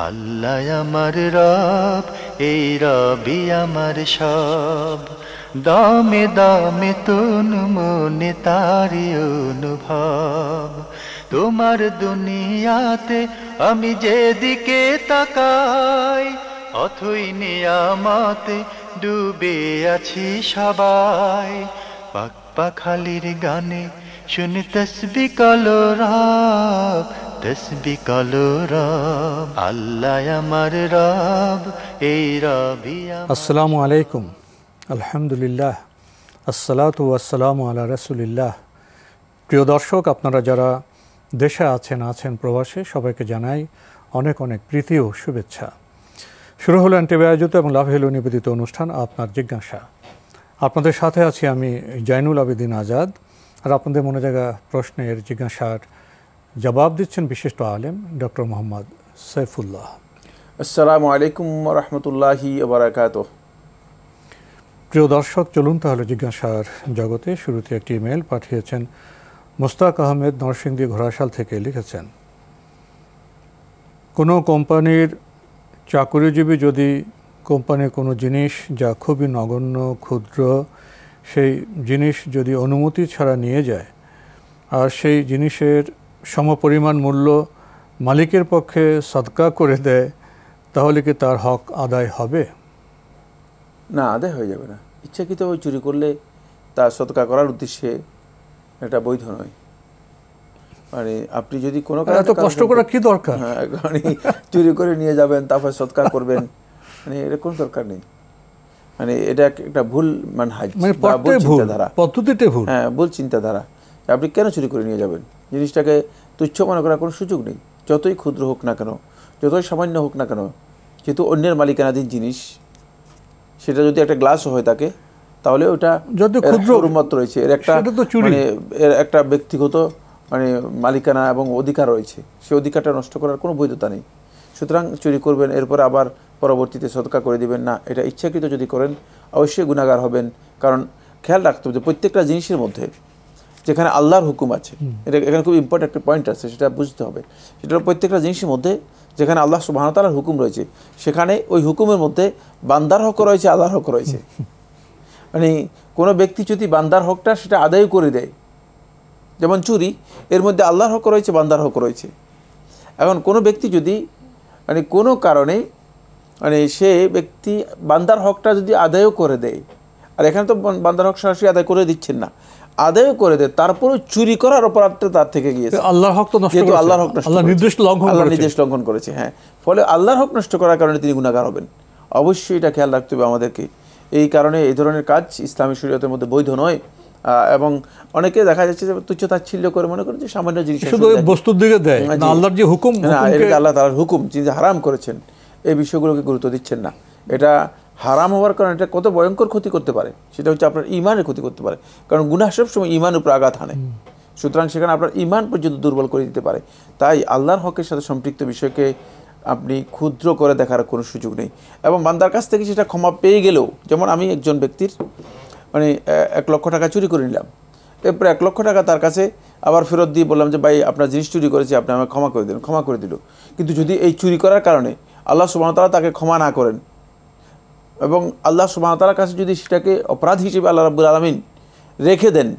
আল্লাহ আমার রব, এই রবি আমার সব। দামে দামে তুন মনে তারি অনুভব। তোমার দুনিয়াতে আমি যেদিকে তাকাই, অথই নিয়ামতে ডুবে আছি সবাই। পাক পাখালির গানে শুনি তসবিহ কলো রব, তসবিহ কলো রব। আল্লাহ আমার রব, এই রবি। আসসালামু আলাইকুম, আলহামদুলিল্লাহ, আসসালাতু ওয়াসসালামু আলা রাসূলিল্লাহ। প্রিয় দর্শক, আপনারা যারা দেশে আছেন প্রবাসে, সবাইকে জানাই অনেক অনেক প্রীতি ও শুভেচ্ছা। শুরু হলো এনটিভি আয়োজিত এবং লাভ হেলো নিবেদিত অনুষ্ঠান আপনার জিজ্ঞাসা। আপনাদের সাথে আছি আমি জাইনুল আবেদিন আজাদ। আর আপনাদের মনে জায়গা প্রশ্নের জিজ্ঞাসার জবাব দিচ্ছেন বিশিষ্ট আলেম ডক্টর মোহাম্মদ সাইফুল্লাহ। আসসালামু আলাইকুম ওয়া রাহমাতুল্লাহি ওয়া বারাকাতুহু। প্রিয় দর্শক, চলুন তাহলে জিজ্ঞাসার জগতে। শুরুতে একটি ইমেল পাঠিয়েছেন মোস্তাক আহমেদ, নরসিংদী ঘোড়াশাল থেকে। লিখেছেন, কোনো কোম্পানির চাকুরিজীবী যদি কোম্পানির কোনো জিনিস যা খুবই নগণ্য, ক্ষুদ্র, সেই জিনিস যদি অনুমতি ছাড়া নিয়ে যায় আর সেই জিনিসের সমপরিমাণ মূল্য মালিকের পক্ষে সদকা করে দেয়, তাহলে কি তার হক আদায় হবে? না, আদায় হয়ে যাবে না। ইচ্ছাকৃত চুরি করলে তা সদকা করার উদ্দেশ্যে এটা বৈধ নয়। মানে আপনি যদি কোনো এত কষ্ট করা কি দরকার? চুরি করে নিয়ে যাবেন, তারপর সদকা করবেন, মানে এটা কোনো দরকার নেই। মানে এটা একটা ভুল মানহাজ, ভুল চিন্তাধারা, পদ্ধতিতে ভুল। হ্যাঁ, ভুল চিন্তাধারা। আপনি কেন চুরি করে নিয়ে যাবেন? জিনিসটাকে তুচ্ছ মনে করার কোনো সুযোগ নেই। যতই ক্ষুদ্র হোক না কেন, যতই সামান্য হোক না কেন, যেহেতু অন্যের মালিকানাধীন জিনিস, সেটা যদি একটা গ্লাসও হয়ে থাকে, তাহলে ওটা যত ক্ষুদ্র মাত্র রয়েছে, এর একটা মানে এর একটা ব্যক্তিগত মানে মালিকানা এবং অধিকার রয়েছে। সেই অধিকারটা নষ্ট করার কোনো বৈধতা নেই। সুতরাং চুরি করবেন, এরপর আবার পরবর্তীতে সদকা করে দিবেন না, এটা ইচ্ছাকৃত যদি করেন অবশ্যই গুনাহগার হবেন। কারণ খেয়াল রাখতে হবে যে প্রত্যেকটা জিনিসের মধ্যে যেখানে আল্লাহর হুকুম আছে, এটা এখানে খুব ইম্পর্টেন্ট একটা পয়েন্ট আছে, সেটা বুঝতে হবে। সেটা প্রত্যেকটা জিনিসের মধ্যে যেখানে আল্লাহ সুবহানাহু ওয়া তাআলার হুকুম রয়েছে, সেখানে ওই হুকুমের মধ্যে বান্দার হক রয়েছে, আল্লাহর হক রয়েছে। মানে কোনো ব্যক্তি যদি বান্দার হকটা সেটা আদায় করে দেয়, যেমন চুরি, এর মধ্যে আল্লাহর হক রয়েছে, বান্দার হক রয়েছে। এখন কোনো ব্যক্তি যদি মানে কোনো কারণে মানে সে ব্যক্তি বান্দার হকটা যদি আদায়ও করে দেয়, আর এখানে তো বান্দার হক সরাসরি আদায় করে দিচ্ছেন না, আদায়ও করে দেয়, তারপরেও চুরি করার অপরাধটা তার থেকে গিয়েছে। আল্লাহর হক তো নষ্ট করেছে, আল্লাহর হক নষ্ট, আল্লাহর নির্দেশ লঙ্ঘন করেছে। হ্যাঁ, ফলে আল্লাহর হক নষ্ট করার কারণে তিনি গুনাহগার হবেন। অবশ্যই এটা খেয়াল রাখতে হবে আমাদেরকে। এই কারণে এই ধরনের কাজ ইসলামী শরীয়তের মধ্যে বৈধ নয়। এবং অনেকে দেখা যাচ্ছে যে তুচ্ছ তাচ্ছিল্য করে মনে করেন যে সামান্য জিনিস শুধু বস্তুর দিকে দেয়, আল্লাহর যে হুকুম, এটা আল্লাহ তাআলার হুকুম, যিনি হারাম করেছেন, এই বিষয়গুলোকে গুরুত্ব দিচ্ছেন না। এটা হারাম হওয়ার কারণে এটা কত ভয়ঙ্কর ক্ষতি করতে পারে, সেটা হচ্ছে আপনার ঈমানের ক্ষতি করতে পারে। কারণ গুনাহ সবসময় ঈমানের উপর আঘাত হানে। সুতরাং সেখানে আপনার ঈমান পর্যন্ত দুর্বল করে দিতে পারে। তাই আল্লাহর হকের সাথে সম্পৃক্ত বিষয়কে আপনি ক্ষুদ্র করে দেখার কোনো সুযোগ নেই। এবং বান্দার কাছ থেকে সেটা ক্ষমা পেয়ে গেলেও, যেমন আমি একজন ব্যক্তির মানে 1 লক্ষ টাকা চুরি করে নিলাম, এরপরে 1 লক্ষ টাকা তার কাছে আবার ফেরত দিয়ে বললাম যে ভাই, আপনার জিনিস চুরি করেছি, আপনি আমাকে ক্ষমা করে দিন। ক্ষমা করে দিল। কিন্তু যদি এই চুরি করার কারণে আল্লাহ সুবহানাহু ওয়া তাআলা তাকে ক্ষমা না করেন এবং আল্লাহ সুবহানাহু ওয়া তাআলার কাছে যদি সেটাকে অপরাধ হিসেবে আল্লাহ রাব্বুল আলামিন রেখে দেন,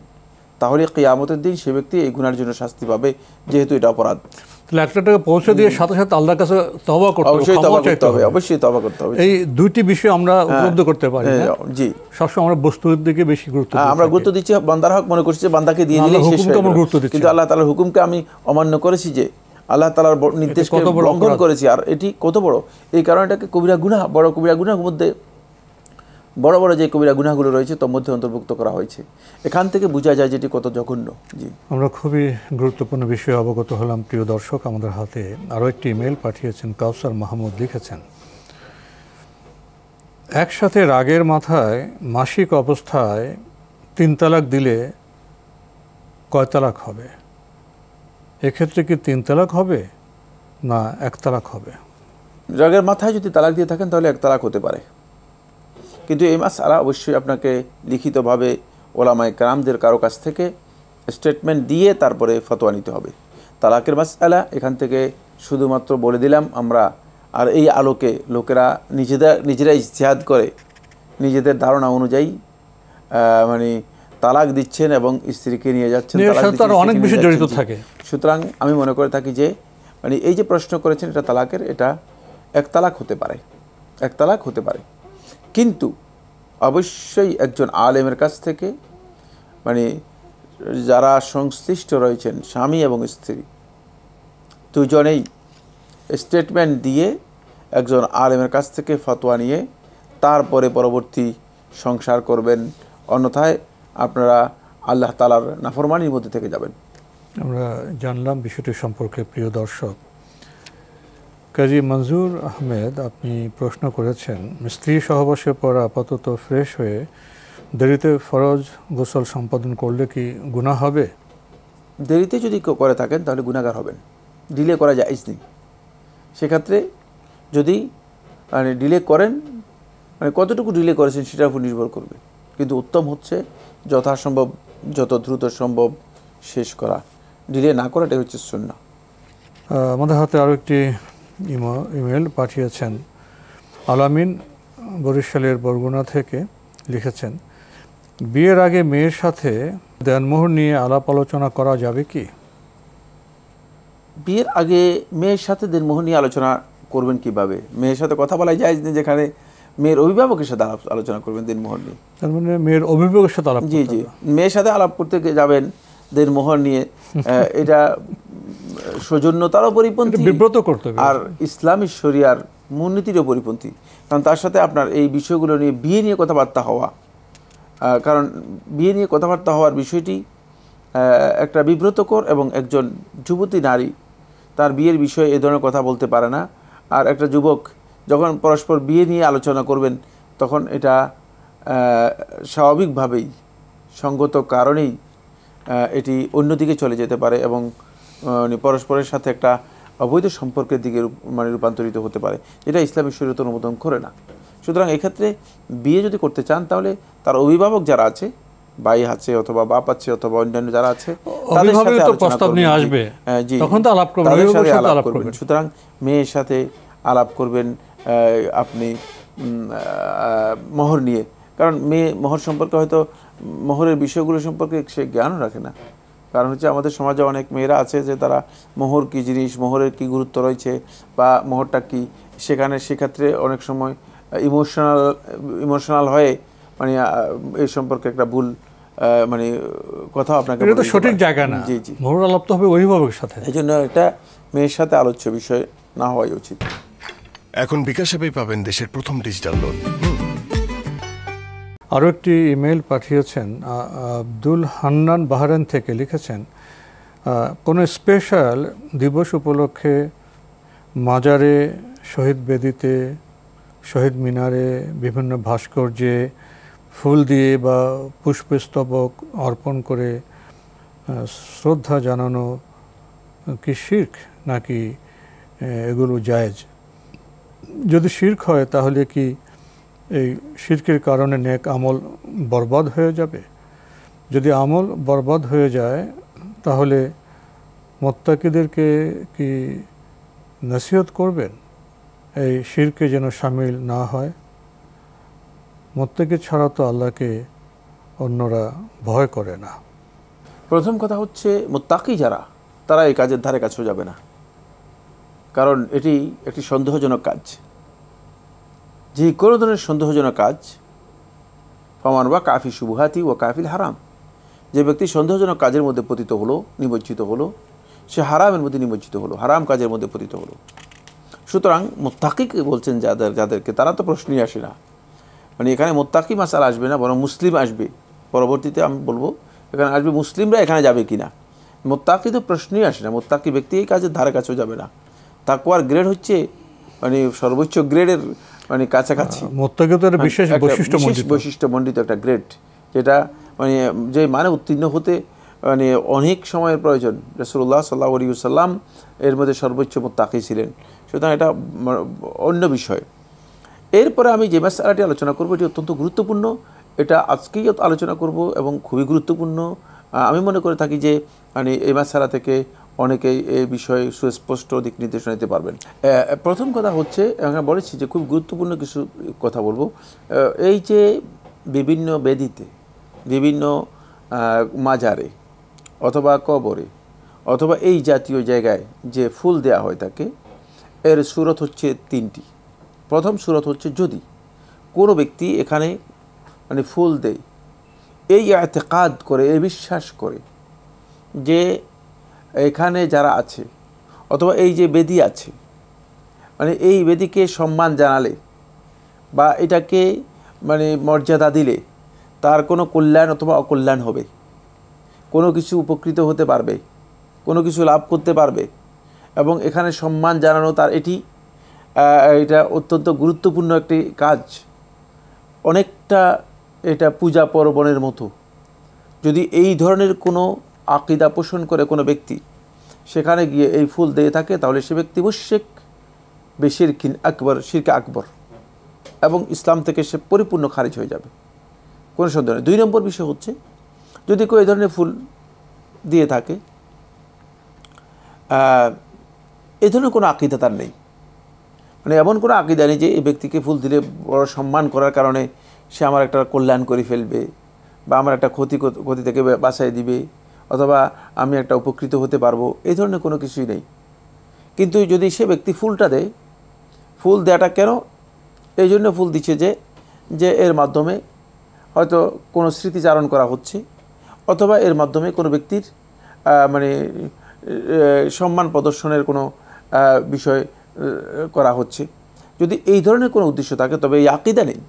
তাহলে কিয়ামতের দিন সে ব্যক্তি এই গুনার জন্য শাস্তি পাবে, যেহেতু এটা অপরাধ। 1 লাখ টাকা পৌঁছে দিয়ে সাথে সাথে আল্লাহর কাছে তওবা করতে হবে, অবশ্যই তওবা করতে হবে। এই দুইটি বিষয় আমরা উপলব্ধ করতে পারি। জি, সবসময় আমরা বস্তুর দিকে বেশি গুরুত্ব দিই। আমরা গুরুত্ব দিচ্ছি বান্দার হক, মনে করছি বান্দাকে দিয়ে দিলেই শেষ হয়ে গেল। কিন্তু আল্লাহ তাআলার হুকুমকে আমি অমান্য করেছি, যে আল্লাহ তাআলার নির্দেশকে লঙ্ঘন করেছি, আর এটি কত বড়। এই কারণে এটাকে কবিরা গুনাহ, বড় কবিরা গুনাহের মধ্যে বড় বড় যে কবিরা গুনাহগুলো রয়েছে তার মধ্যে অন্তর্ভুক্ত করা হয়েছে। এখান থেকে বোঝা যায় যে এটি কত জঘন্য। জি, আমরা খুবই গুরুত্বপূর্ণ বিষয়ে অবগত হলাম। প্রিয় দর্শক, আমাদের হাতে আরও একটি ইমেল পাঠিয়েছেন কাউসার মাহমুদ। লিখেছেন, একসাথে রাগের মাথায় মাসিক অবস্থায় 3 তালাক দিলে কয় তালাক হবে? এক্ষেত্রে কি 3 তালাক হবে না 1 তালাক হবে? রাগের মাথায় যদি তালাক দিয়ে থাকেন তাহলে 1 তালাক হতে পারে। কিন্তু এই মাসআলা অবশ্যই আপনাকে লিখিতভাবে ওলামায়ে কেরামদের কারো কাছ থেকে স্টেটমেন্ট দিয়ে তারপরে ফতোয়া নিতে হবে। তালাকের মাসআলা এখান থেকে শুধুমাত্র বলে দিলাম আমরা, আর এই আলোকে লোকেরা নিজেরা ইজতিহাদ করে নিজেদের ধারণা অনুযায়ী মানে তালাক দিচ্ছেন এবং স্ত্রীকে নিয়ে যাচ্ছেন, অনেক বেশি জড়িত থাকে। সুতরাং আমি মনে করে থাকি যে মানে এই যে প্রশ্ন করেছেন এটা তালাকের, এটা এক তালাক হতে পারে, এক তালাক হতে পারে, কিন্তু অবশ্যই একজন আলেমের কাছ থেকে মানে যারা সংশ্লিষ্ট রয়েছেন স্বামী এবং স্ত্রী দুজনেই স্টেটমেন্ট দিয়ে একজন আলেমের কাছ থেকে ফতোয়া নিয়ে তারপরে পরবর্তী সংসার করবেন, অন্যথায় আপনারা আল্লাহ তাআলার নাফরমানির মধ্যে থেকে যাবেন। আমরা জানলাম বিষয়টি সম্পর্কে। প্রিয় দর্শক, কাজী মনজুর আহমেদ আপনি প্রশ্ন করেছেন, স্ত্রী সহবাসের পর আপাতত ফ্রেশ হয়ে দেরিতে ফরজ গোসল সম্পাদন করলে কি গুনাহ হবে? দেরিতে যদি করে থাকেন তাহলে গুনাহগার হবেন, ডিলে করা জায়েজ নেই। সেক্ষেত্রে যদি মানে ডিলে করেন, মানে কতটুকু ডিলে করেছেন সেটার উপর নির্ভর করবে, কিন্তু উত্তম হচ্ছে যথাসম্ভব যত দ্রুত সম্ভব শেষ করা, ডিলে না করাটাই হচ্ছে সুন্নাহ। আমাদের হাতে আরও একটি ইমেল পাঠিয়েছেন আলামিন বরিশালের বরগুনা থেকে, লিখেছেন, বিয়ের আগে মেয়ের সাথে দেনমোহর নিয়ে আলাপ আলোচনা করা যাবে কি? বিয়ের আগে মেয়ের সাথে দেনমোহর নিয়ে আলোচনা করবেন কিভাবে? মেয়ের সাথে কথা বলাই যায় না, যেখানে মেয়ের অভিভাবকের সাথে আলোচনা করবেন দেনমোহর নিয়ে। তার মানে মেয়ের অভিভাবকের সাথে আলাপ? জি জি, মেয়ের সাথে আলাপ করতে যাবেন দেনমোহর নিয়ে, এটা সৌজন্যতারও পরিপন্থী, বিব্রত করতে, আর ইসলামী শরিয়ার মূলনীতিরও পরিপন্থী। কারণ তার সাথে আপনার এই বিষয়গুলো নিয়ে বিয়ে নিয়ে কথাবার্তা হওয়া, কারণ বিয়ে নিয়ে কথাবার্তা হওয়ার বিষয়টি একটা বিব্রতকর, এবং একজন যুবতী নারী তার বিয়ের বিষয়ে এ ধরনের কথা বলতে পারে না। আর একটা যুবক যখন পরস্পর বিয়ে নিয়ে আলোচনা করবেন তখন এটা স্বাভাবিকভাবেই সঙ্গত কারণেই এটি অন্যদিকে চলে যেতে পারে এবং পরস্পরের সাথে একটা অবৈধ সম্পর্কের দিকে মানে রূপান্তরিত হতে পারে, যেটা ইসলামী শরীয়ত অনুমোদন করে না। সুতরাং এক্ষেত্রে বিয়ে যদি করতে চান তাহলে তার অভিভাবক যারা আছে, ভাই আছে অথবা বাপ আছে অথবা অন্যান্য যারা আছে, তাদের সাথে প্রস্তাব নিয়ে আসবে, জি, তখন তো আলাপ করবেন, তাদের সাথে আলাপ করবেন। সুতরাং মেয়ের সাথে আলাপ করবেন আপনি মোহর নিয়ে, কারণ মেয়ে মোহর সম্পর্কে হয়তো মোহরের বিষয়গুলো সম্পর্কে সে জ্ঞানও রাখে না। কারণ হচ্ছে আমাদের সমাজে অনেক মেয়েরা আছে যে তারা মোহর কী জিনিস, মোহরের কী গুরুত্ব রয়েছে বা মোহরটা কী, সেক্ষেত্রে অনেক সময় ইমোশনাল হয়ে মানে এই সম্পর্কে একটা ভুল মানে কথা আপনাকে, এটা তো সঠিক জায়গা না। জি জি, মোহর আলাপ তো হবে অভিভাবকের সাথে, এই জন্য এটা মেয়ের সাথে আলোচ্য বিষয় না হওয়াই উচিত। এখন বিকাশ অ্যাপেই পাবেন দেশের প্রথম ডিজিটাল লোন। আরও একটি ইমেল পাঠিয়েছেন আব্দুল হান্নান বাহরাইন থেকে, লিখেছেন, কোনো স্পেশাল দিবস উপলক্ষে মাজারে, শহীদ বেদিতে, শহীদ মিনারে, বিভিন্ন ভাস্কর্যে ফুল দিয়ে বা পুষ্পস্তবক অর্পণ করে শ্রদ্ধা জানানো কি শিরক নাকি এগুলো জায়েজ? যদি শিরক হয় তাহলে কি এই শিরকের কারণে নেক আমল বরবাদ হয়ে যাবে? যদি আমল বরবাদ হয়ে যায় তাহলে মুত্তাকিদেরকে কি নসিহত করবেন এই শিরকে যেন শামিল না হয়? মুত্তাকি ছাড়া তো আল্লাহকে অন্যরা ভয় করে না। প্রথম কথা হচ্ছে মুত্তাকি যারা, তারা এই কাজের ধারে কাছেও যাবে না, কারণ এটি একটি সন্দেহজনক কাজ। যে কোনো ধরনের সন্দেহজনক কাজ, ফামান ওয়া কাফি শুবহাতি ও কাফিল হারাম, যে ব্যক্তি সন্দেহজনক কাজের মধ্যে পতিত হলো, নিমজ্জিত হলো, সে হারামের মধ্যে নিমজ্জিত হলো, হারাম কাজের মধ্যে পতিত হলো। সুতরাং মুত্তাকিকে বলছেন যাদেরকে, তারা তো প্রশ্নই আসে না। মানে এখানে মুত্তাকি মাসালা আসবে না, বরং মুসলিম আসবে। পরবর্তীতে আমি বলবো এখানে আসবে মুসলিমরা এখানে যাবে কিনা। মুত্তাকি তো প্রশ্নই আসে না, মুত্তাকি ব্যক্তি এই কাজের ধারে কাছেও যাবে না। তাকওয়ার গ্রেড হচ্ছে মানে সর্বোচ্চ গ্রেডের মানে কাছাকাছি। মুত্তাকিদের বিশেষ বৈশিষ্ট্যমণ্ডিত একটা গ্রেড, যেটা মানে যে মানে উত্তীর্ণ হতে মানে অনেক সময়ের প্রয়োজন। রাসূলুল্লাহ সাল্লাল্লাহু আলাইহি ওয়াসাল্লাম এর মধ্যে সর্বোচ্চ মুত্তাকি ছিলেন। সুতরাং এটা অন্য বিষয়। এরপরে আমি যে মাসআলাটি আলোচনা করব এটি অত্যন্ত গুরুত্বপূর্ণ, এটা আজকেই আলোচনা করব এবং খুবই গুরুত্বপূর্ণ। আমি মনে করে থাকি যে মানে এই মাসআলা থেকে অনেকেই এই বিষয়ে সুস্পষ্ট দিক নির্দেশনা দিতে পারবেন। প্রথম কথা হচ্ছে, আমরা বলেছি যে খুব গুরুত্বপূর্ণ কিছু কথা বলবো। এই যে বিভিন্ন বেদিতে, বিভিন্ন মাজারে অথবা কবরে অথবা এই জাতীয় জায়গায় যে ফুল দেয়া হয় থাকে, এর সুরত হচ্ছে তিনটি। প্রথম সুরত হচ্ছে, যদি কোনো ব্যক্তি এখানে মানে ফুল দেয়, এই ইতিকাদ করে, এই বিশ্বাস করে যে এখানে যারা আছে অথবা এই যে বেদি আছে, মানে এই বেদিকে সম্মান জানালে বা এটাকে মানে মর্যাদা দিলে তার কোনো কল্যাণ অথবা অকল্যাণ হবে, কোনো কিছু উপকৃত হতে পারবে, কোনো কিছু লাভ করতে পারবে, এবং এখানে সম্মান জানানো তার এটা অত্যন্ত গুরুত্বপূর্ণ একটি কাজ। অনেকটা এটা পূজা পর্বণের মতো। যদি এই ধরনের কোনো আকীদা পোষণ করে কোনো ব্যক্তি সেখানে গিয়ে এই ফুল দিয়ে থাকে, তাহলে সে ব্যক্তি মুশরিক বিশিরকিন আকবর, শিরকে আকবর, এবং ইসলাম থেকে সে পরিপূর্ণ খারিজ হয়ে যাবে, কোনো সন্দেহ নেই। 2 নম্বর বিষয় হচ্ছে, যদি কেউ এই ধরনের ফুল দিয়ে থাকে, এই ধরনের কোনো আকীদা তার নেই, মানে এমন কোনো আকীদা নেই যে এই ব্যক্তিকে ফুল দিলে বড় সম্মান করার কারণে সে আমার একটা কল্যাণ করে ফেলবে বা আমার একটা ক্ষতি থেকে বাঁচাই দিবে অথবা আমি একটা উপকৃত হতে পারবো, এই ধরনের কোনো কিছুই নেই। কিন্তু যদি সে ব্যক্তি ফুলটা দেয়, ফুল দেওয়াটা কেন? এই জন্য ফুল দিচ্ছে যে এর মাধ্যমে হয়তো কোনো স্মৃতিচারণ করা হচ্ছে অথবা এর মাধ্যমে কোনো ব্যক্তির মানে সম্মান প্রদর্শনের কোনো বিষয় করা হচ্ছে। যদি এই ধরনের কোনো উদ্দেশ্য থাকে, তবে এই আকীদা নেই,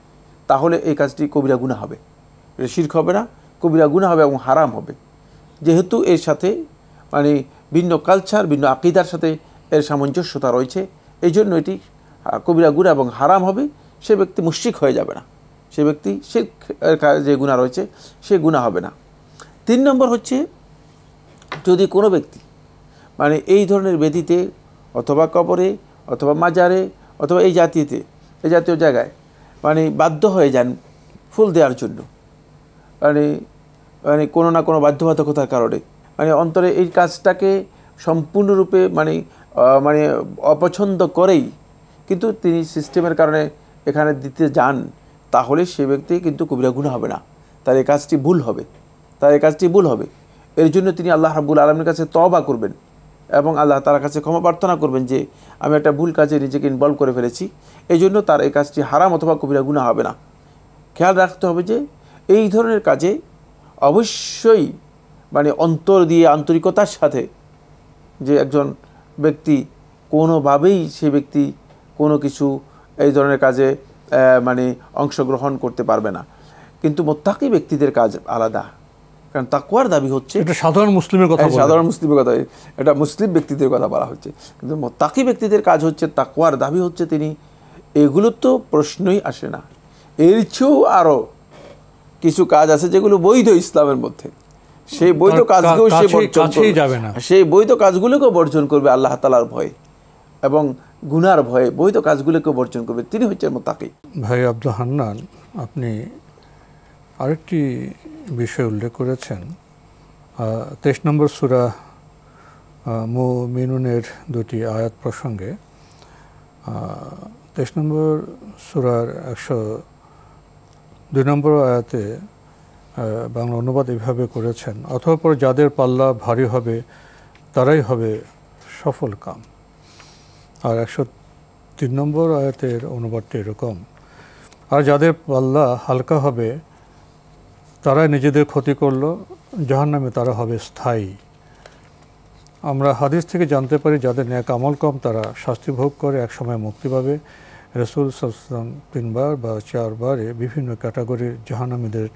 তাহলে এই কাজটি কবিরা গুনাহ হবে। এটা শিরক হবে না, কবিরা গুনাহ হবে এবং হারাম হবে। যেহেতু এর সাথে মানে ভিন্ন কালচার, ভিন্ন আকীদার সাথে এর সামঞ্জস্যতা রয়েছে, এই জন্য এটি কবিরা গুনাহ এবং হারাম হবে। সে ব্যক্তি মুশরিক হয়ে যাবে না, সে ব্যক্তি শিরকের যে গুনাহ রয়েছে সে গুনাহ হবে না। 3 নম্বর হচ্ছে, যদি কোনো ব্যক্তি মানে এই ধরনের বেদিতে অথবা কবরে অথবা মাজারে অথবা এই জাতীয় জায়গায় মানে বাধ্য হয়ে যান ফুল দেওয়ার জন্য, মানে কোনো না কোনো বাধ্যবাধকতার কারণে, মানে অন্তরে এই কাজটাকে সম্পূর্ণরূপে মানে অপছন্দ করেই কিন্তু তিনি সিস্টেমের কারণে এখানে দিতে যান, তাহলে সে ব্যক্তি কিন্তু কবিরা গুনাহ হবে না, তার এই কাজটি ভুল হবে। এর জন্য তিনি আল্লাহ রাব্বুল আলামিনের কাছে তওবা করবেন এবং আল্লাহ তাআলার কাছে ক্ষমা প্রার্থনা করবেন যে আমি একটা ভুল কাজে নিজেকে ইনভলভ করে ফেলেছি, এই জন্য তার এই কাজটি হারাম অথবা কবিরা গুনাহ হবে না। খেয়াল রাখতে হবে যে এই ধরনের কাজে অবশ্যই মানে অন্তর দিয়ে আন্তরিকতার সাথে যে একজন ব্যক্তি কোনোভাবেই সে ব্যক্তি কোনো কিছু এই ধরনের কাজে মানে অংশগ্রহণ করতে পারবে না। কিন্তু মুত্তাকি ব্যক্তিদের কাজ আলাদা, কারণ তাকওয়ার দাবি হচ্ছে, এটা সাধারণ মুসলিমের কথা, এটা মুসলিম ব্যক্তিদের কথা বলা হচ্ছে। কিন্তু মুত্তাকি ব্যক্তিদের কাজ হচ্ছে, তাকওয়ার দাবি হচ্ছে তিনি, এগুলো তো প্রশ্নই আসে না। এর চেয়েও আরও কিছু কাজ আছে যেগুলো বৈধ ইসলামের মধ্যে, সেই বৈধ কাজগুলো সে বর্জন করবে না, সেই বৈধ কাজগুলোকেও বর্জন করবে আল্লাহ তাআলার ভয়ে এবং গুনার ভয়ে বৈধ কাজগুলোকে বর্জন করবে, তিনি হচ্ছেন মুত্তাকি। ভাই আব্দুল হান্নান, আপনি আরেকটি বিষয় উল্লেখ করেছেন 23 নম্বর সূরা মুমিনুনের 2টি আয়াত প্রসঙ্গে। 23 নম্বর সূরার 102 নম্বর আয়াতে বাংলা অনুবাদ এভাবে করেছেন, অতঃপর যাদের পাল্লা ভারী হবে তারাই হবে সফল কাম। আর 103 নম্বর আয়াতের অনুবাদটি এরকম, আর যাদের পাল্লা হালকা হবে তারাই নিজেদের ক্ষতি করলো, জাহান্নামে তারা হবে স্থায়ী। আমরা হাদিস থেকে জানতে পারি যাদের নেক আমল কম তারা শাস্তি ভোগ করে একসময় মুক্তি পাবে। রাসূল সাল্লাল্লাহু আলাইহি ওয়াসাল্লাম 3 বার বা 4 বারে বিভিন্ন ক্যাটাগরির জাহান্নামীদের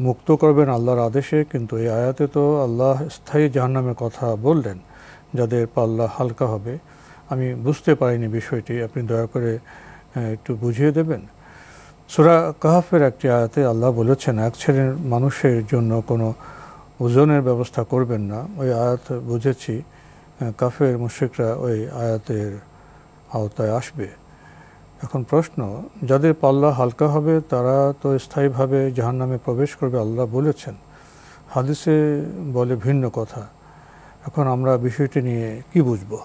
মুক্ত করবেন আল্লাহর আদেশে, কিন্তু এই আয়াতে তো আল্লাহ স্থায়ী জাহান্নামের কথা বললেন, যাদের পাল্লা হালকা হবে। আমি বুঝতে পারিনি বিষয়টি, আপনি দয়া করে একটু বুঝিয়ে দেবেন। সূরা কাহফের একটি আয়াতে আল্লাহ বলেছেন, এক শ্রেণীর মানুষের জন্য কোনো ওজনের ব্যবস্থা করবেন না। ওই আয়াত বুঝেছি কাফের মুশরিকরা ওই আয়াতের আওতায় আসবে। এখন প্রশ্ন, যাদের পাল্লা হালকা হবে তারা তো স্থায়ীভাবে জাহান্নামে প্রবেশ করবে আল্লাহ বলেছেন, হাদিসে বলে ভিন্ন কথা। এখন আমরা বিষয়টি নিয়ে কি বুঝবো?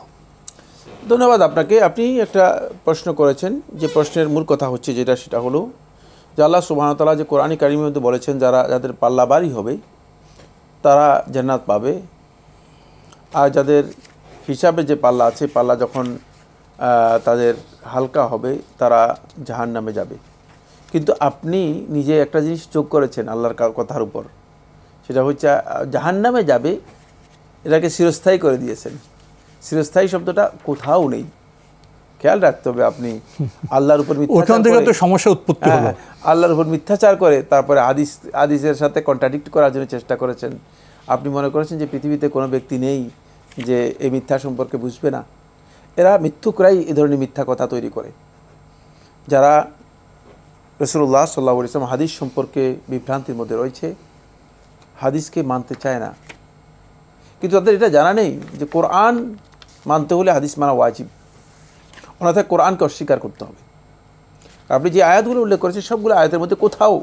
ধন্যবাদ আপনাকে। আপনি একটা প্রশ্ন করেছেন, যে প্রশ্নের মূল কথা হচ্ছে সেটা হলো যে আল্লাহ সুবহানাহু ওয়া তাআলা যে কোরআন কারীমের মধ্যে বলেছেন যাদের পাল্লা ভারী হবে তারা জান্নাত পাবে, আর যাদের হিসাবে যে পাল্লা আছে, পাল্লা যখন তাদের হালকা হবে তারা জাহান্নামে যাবে। কিন্তু আপনি নিজে একটা জিনিস যোগ করেছেন আল্লাহর কথার উপর, সেটা হচ্ছে জাহান্নামে যাবে এটাকে চিরস্থায়ী করে দিয়েছেন। চিরস্থায়ী শব্দটা কোথাও নেই, খেয়াল রাখতে হবে। আপনি আল্লাহর উপর সমস্যা উৎপত্তি হলো, আল্লাহর উপর মিথ্যাচার করে তারপরে হাদিসের সাথে কন্ট্রাডিক্ট করার জন্য চেষ্টা করেছেন। আপনি মনে করেছেন যে পৃথিবীতে কোনো ব্যক্তি নেই যে এই মিথ্যা সম্পর্কে বুঝবে না। এরা মিথ্যুকরাই এ ধরনের মিথ্যা কথা তৈরি করে, যারা রাসূলুল্লাহ সাল্লাল্লাহু আলাইহি ওয়াসাল্লাম হাদিস সম্পর্কে বিভ্রান্তির মধ্যে রয়েছে, হাদিসকে মানতে চায় না। কিন্তু তাদের এটা জানা নেই যে কোরআন মানতে হলে হাদিস মানা ওয়াজিব, অন্যথায় কোরআনকে অস্বীকার করতে হবে। আপনি যে আয়াতগুলো উল্লেখ করেছেন সবগুলো আয়াতের মধ্যে কোথাও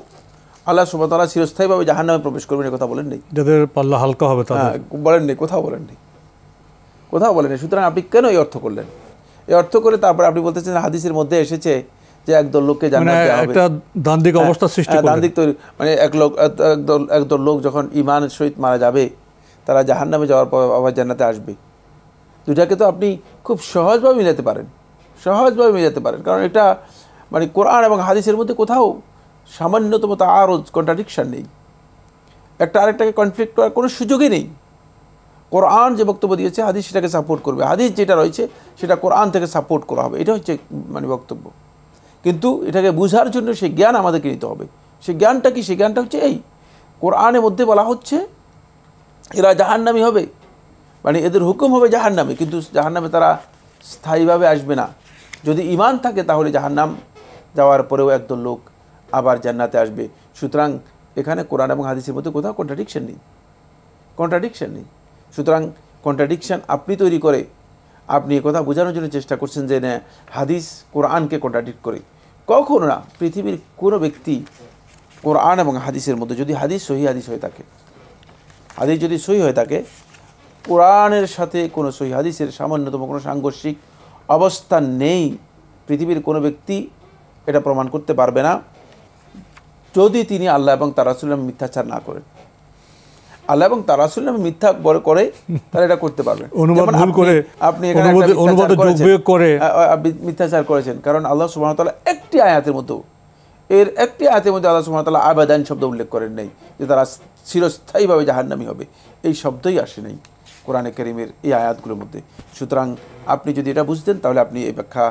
আল্লাহ সুবহানাহু ওয়া তাআলা চিরস্থায়ীভাবে জাহান্নামে প্রবেশ করবেন এই কথা বলেন নেই। যাদের পাল্লা হালকা হবে তাদের বলেন নেই, কোথাও বলেন নেই, কোথাও বলেন নেই। সুতরাং আপনি কেন এই অর্থ করলেন? এই অর্থ করে তারপরে আপনি বলতেছেন হাদিসের মধ্যে এসেছে যে একদল লোককে জান্নাতে হবে, একটা দ্বন্দ্বিক অবস্থা সৃষ্টি করবে, দ্বন্দ্বিক তৈরি, মানে একদল লোক যখন ঈমানের সহিত মারা যাবে তারা জাহান্নামে যাওয়ার পর আবার জান্নাতে আসবে। দুটাকে তো আপনি খুব সহজভাবে মিলাতে পারেন, সহজভাবে মিলাতে পারেন, কারণ এটা মানে কোরআন এবং হাদিসের মধ্যে কোথাও সামান্যতম তাআরুজ, কন্ট্রাডিকশন নেই। একটা আরেকটাকে কনফ্লিক্ট করার কোনো সুযোগই নেই। কোরআন যে বক্তব্য দিয়েছে হাদিস সেটাকে সাপোর্ট করবে, হাদিস যেটা রয়েছে সেটা কোরআন থেকে সাপোর্ট করা হবে, এটা হচ্ছে মানে বক্তব্য। কিন্তু এটাকে বোঝার জন্য সেই জ্ঞান আমাদেরকে নিতে হবে। সেই জ্ঞানটা কি? সেই জ্ঞানটা হচ্ছে এই কোরআনের মধ্যে বলা হচ্ছে এরা জাহান্নামী হবে, মানে এদের হুকুম হবে জাহান্নামে, কিন্তু জাহান্নামে তারা স্থায়ীভাবে আসবে না। যদি ঈমান থাকে তাহলে জাহান্নাম যাওয়ার পরেও একদল লোক আবার জান্নাতে আসবে। সুতরাং এখানে কোরআন এবং হাদিসের মধ্যে কোথাও কন্ট্রাডিকশন নেই, কন্ট্রাডিকশন নেই। সুতরাং কন্ট্রাডিকশন আপনি তৈরি করে আপনি কথা বোঝানোর জন্য চেষ্টা করছেন যে না হাদিস কোরআনকে কন্ট্রাডিক্ট করে। কখনো না। পৃথিবীর কোনো ব্যক্তি কোরআন এবং হাদিসের মধ্যে যদি হাদিস সহি হাদিস হয়ে থাকে, হাদিস যদি সহি হয়ে থাকে, কোরআনের সাথে কোনো সহি হাদিসের সামান্যতম কোনো সাংঘর্ষিক অবস্থান নেই, পৃথিবীর কোনো ব্যক্তি এটা প্রমাণ করতে পারবে না যদি তিনি আল্লাহ এবং তার রাসূলের নামে মিথ্যাচার না করেন। আল্লাহ এবং তার রাসূলের নামে মিথ্যা করে তারা এটা করতে পারবে। আপনি এখানে মিথ্যাচার করেছেন, কারণ আল্লাহ সুবহানাহু ওয়া তাআলা একটি আয়াতের মধ্যে আল্লাহ সুবহানাহু ওয়া তাআলা আবাদান শব্দ উল্লেখ করেন নাই যে তারা চিরস্থায়ীভাবে জাহান্নামী হবে, এই শব্দই আসে নাই কোরআনে কারীমের এই আয়াতগুলোর মধ্যে। সুতরাং আপনি যদি এটা বুঝতেন তাহলে আপনি এই ব্যাখ্যা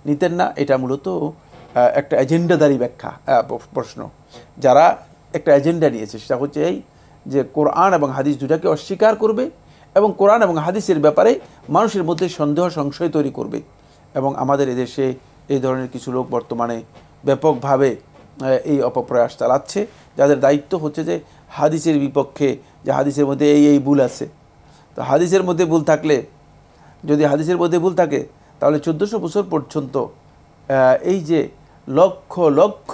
নিতেন না। এটা মূলত একটা এজেন্ডাদারি ব্যাখ্যা প্রশ্ন। যারা একটা এজেন্ডা নিয়েছে সেটা হচ্ছে এই যে কোরআন এবং হাদিস দুটাকে অস্বীকার করবে এবং কোরআন এবং হাদিসের ব্যাপারে মানুষের মধ্যে সন্দেহ সংশয় তৈরি করবে। এবং আমাদের এদেশে এই ধরনের কিছু লোক বর্তমানে ব্যাপকভাবে এই অপপ্রয়াস চালাচ্ছে, যাদের দায়িত্ব হচ্ছে যে হাদিসের বিপক্ষে, যে হাদিসের মধ্যে এই ভুল আছে। তো হাদিসের মধ্যে ভুল থাকলে, যদি হাদিসের মধ্যে ভুল থাকে তাহলে 1400 বছর পর্যন্ত এই যে লক্ষ লক্ষ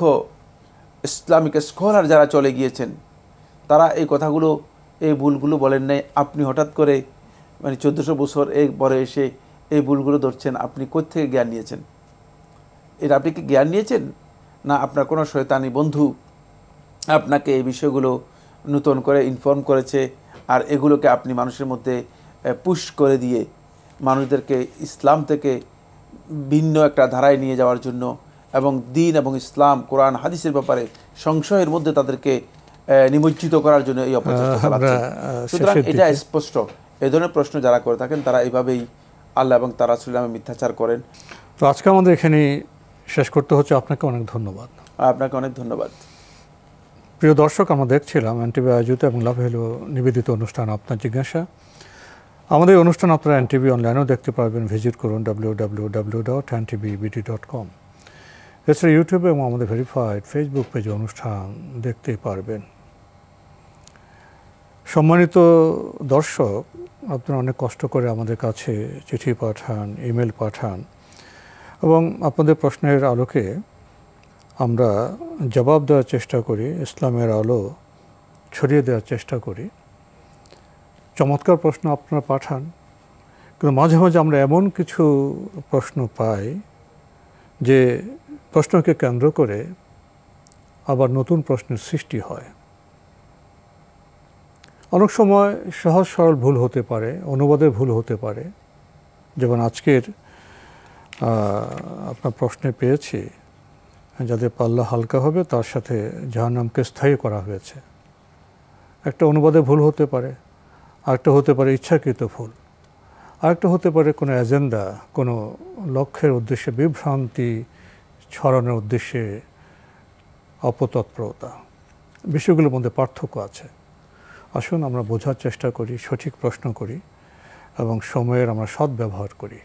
ইসলামিক স্কলার যারা চলে গিয়েছেন তারা এই কথাগুলো, এই ভুলগুলো বলেন নাই। আপনি হঠাৎ করে মানে 1400 বছর পরে এসে এই ভুলগুলো ধরছেন। আপনি কোত্থেকে জ্ঞান নিয়েছেন? এটা আপনি কি জ্ঞান নিয়েছেন, না আপনার কোনো শয়তানি বন্ধু আপনাকে এই বিষয়গুলো নতুন করে ইনফর্ম করেছে, আর এগুলোকে আপনি মানুষের মধ্যে পুশ করে দিয়ে মানুষদেরকে ইসলাম থেকে ভিন্ন একটা ধারায় নিয়ে যাওয়ার জন্য এবং দ্বীন এবং ইসলাম কোরআন হাদিসের ব্যাপারে সংশয়ের মধ্যে তাদেরকে নিমজ্জিত করার জন্য এই অপচেষ্টা চালাচ্ছে। সুতরাং এটা স্পষ্ট। এই ধরনের প্রশ্ন যারা করে থাকেন তারা এইভাবেই আল্লাহ এবং তার রাসূলের নামে মিথ্যাচার করেন। তো আজকে আমাদের এখানে শেষ করতে হচ্ছে। আপনাকে অনেক ধন্যবাদ। আপনাকে অনেক ধন্যবাদ। প্রিয় দর্শক, আমরা দেখছিলাম এনটিভি আয়োজিত এবং লাভ হলো নিবেদিত অনুষ্ঠান আপনার জিজ্ঞাসা। আমাদের অনুষ্ঠান আপনারা এনটিভি অনলাইনেও দেখতে পারবেন। ভিজিট করুন www.ntvbt.com। এছাড়া ইউটিউবে এবং আমাদের ভেরিফাইড ফেসবুক পেজে অনুষ্ঠান দেখতে পারবেন। সম্মানিত দর্শক, আপনারা অনেক কষ্ট করে আমাদের কাছে চিঠি পাঠান, ইমেল পাঠান এবং আপনাদের প্রশ্নের আলোকে আমরা জবাব দেওয়ার চেষ্টা করি, ইসলামের আলো ছড়িয়ে দেওয়ার চেষ্টা করি। চমৎকার প্রশ্ন আপনারা পাঠান, কিন্তু মাঝে মাঝে আমরা এমন কিছু প্রশ্ন পাই যে প্রশ্নকে কেন্দ্র করে আবার নতুন প্রশ্নের সৃষ্টি হয়। অনেক সময় সহজ সরল ভুল হতে পারে, অনুবাদের ভুল হতে পারে। যেমন আজকের আপনার প্রশ্নে পেয়েছি যাদের পাল্লা হালকা হবে তার সাথে জাহান্নামকে স্থায়ী করা হয়েছে। একটা অনুবাদে ভুল হতে পারে, আরেকটা হতে পারে ইচ্ছাকৃত ভুল, আরেকটা হতে পারে কোনো এজেন্ডা, কোনো লক্ষ্যের উদ্দেশ্যে বিভ্রান্তি ছড়ানোর উদ্দেশ্যে অপতৎপরতা। বিষয়গুলোর মধ্যে পার্থক্য আছে। আসুন আমরা বোঝার চেষ্টা করি, সঠিক প্রশ্ন করি এবং সময়ের আমরা সদ্ব্যবহার করি।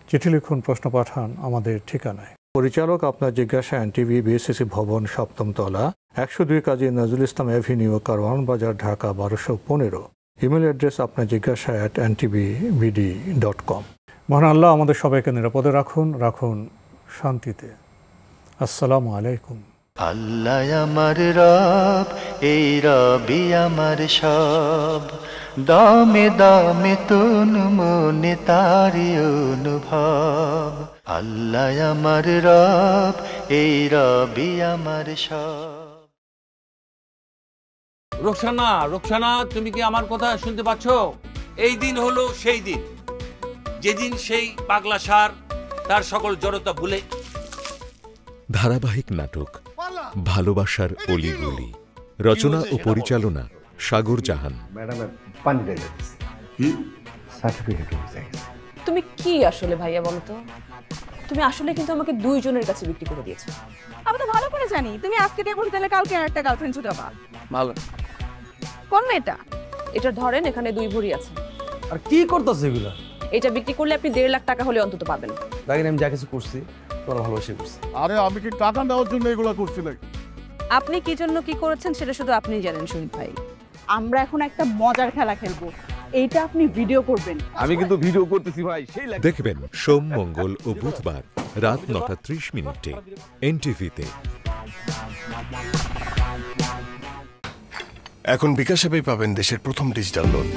চিঠি লিখুন, প্রশ্ন পাঠান আমাদের ঠিকানায়। পরিচালক আপনার জিজ্ঞাসা এনটিভি, বিএসসিসি ভবন, 7ম তলা, 102 কাজী নজরুল ইসলাম এভিনিউ, কারওয়ান বাজার, ঢাকা 1215। ইমেল অ্যাড্রেস আপনার জিজ্ঞাসা @ntvbd.com। মহান আল্লাহ আমাদের সবাইকে নিরাপদে রাখুন, রাখুন শান্তিতে। আসসালামু আলাইকুম। আল্লাহ আমার রব, এই রবি আমার সব, দামে দামে তুন মনে তারি অনুভব। আল্লাহ আমার রব, এই রবি আমার সব। রোকসানা, রোকসানা, তুমি কি আমার কথা শুনতে পাচ্ছ? এই দিন হলো সেই দিন যেদিন সেই পাগলা ষাঁড় তার সকল জড়তা ভুলে। ধারাবাহিক নাটক ভালোবাসার অলিগলি, রচনা ও পরিচালনা সাগর জাহান। তুমি কি আসলে ভাইয়া বলো তো? তুমি আসলে কিন্তু আমাকে দুইজনের কাছে বিক্রি করে দিয়েছো। আমি তো ভালো করে জানি তুমি আজকে দেখুন তাহলে কালকে আর একটা গার্লফ্রেন্ড ছুটাবা। ভালো কোন মেয়েটা? এটা ধরেন, এখানে 2 ভরি আছে। আর কি করতেছে এগুলা? এটা বিক্রি করলে আপনি 1.5 লাখ টাকা হলে অন্তত পাবেন। দেখেন আমি যা কিছু করছি তোরা ভালোবাসে করছি। আরে আমি কি টাকা দেওয়ার জন্য এগুলো করছি নাকি? আপনি কি জন্য কি করেছেন সেটা শুধু আপনিই জানেন শহীদ ভাই। আমরা এখন একটা মজার খেলা খেলবো, এইটা আপনি ভিডিও করবেন। আমি কিন্তু ভিডিও করতেছি ভাই। সেই দেখবেন সোম, মঙ্গল ও বুধবার রাত 9:30 এনটিভিতে। এখন বিকাশ অ্যাপেই পাবেন দেশের প্রথম ডিজিটাল লোন।